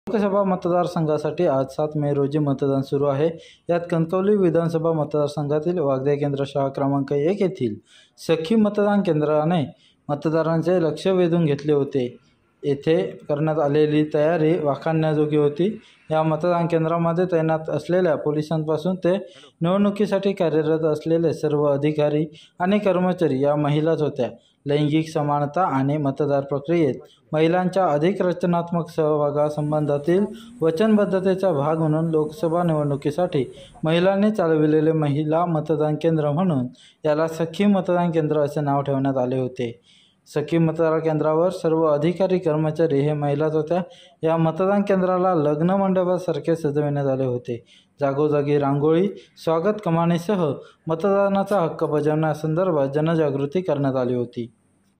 लोकसभा मतदारसंघासाठी आज 7 मे रोजी मतदान सुरू आहे। यात कणकवली विधानसभा मतदारसंघातील वागदे केंद्र शाळा क्रमांक 1 येथील सखी मतदान केंद्राने मतदारांचे लक्ष वेधून घेतले होते। येथे करण्यात आलेली तयारी वाखाणण्याजोगी होती। या मतदान केंद्रामध्ये तैनात असलेल्या पोलिसांपासून ते निवडणुकीसाठी कार्यरत असलेले सर्व अधिकारी आणि कर्मचारी या महिलाच होत्या। लैंगिक समानता आणि मतदार प्रक्रियेत महिलांच्या अधिक रचनात्मक सहभागासंबंधातील वचनबद्धतेचा भाग म्हणून लोकसभा निवडणुकीसाठी महिलांनी चालविलेले महिला मतदान केंद्र म्हणून याला सखी मतदान केंद्र असे नाव ठेवण्यात आले होते। सखी मतदान केंद्रावर सर्व अधिकारी कर्मचारी हे महिलाच होत्या। या मतदान केंद्राला लग्न मंडपासारखे सजविण्यात आले होते। जागोजागी रांगोळी, स्वागत कमानीसह मतदानाचा हक्क बजावण्यासंदर्भात जनजागृती करण्यात आली होती।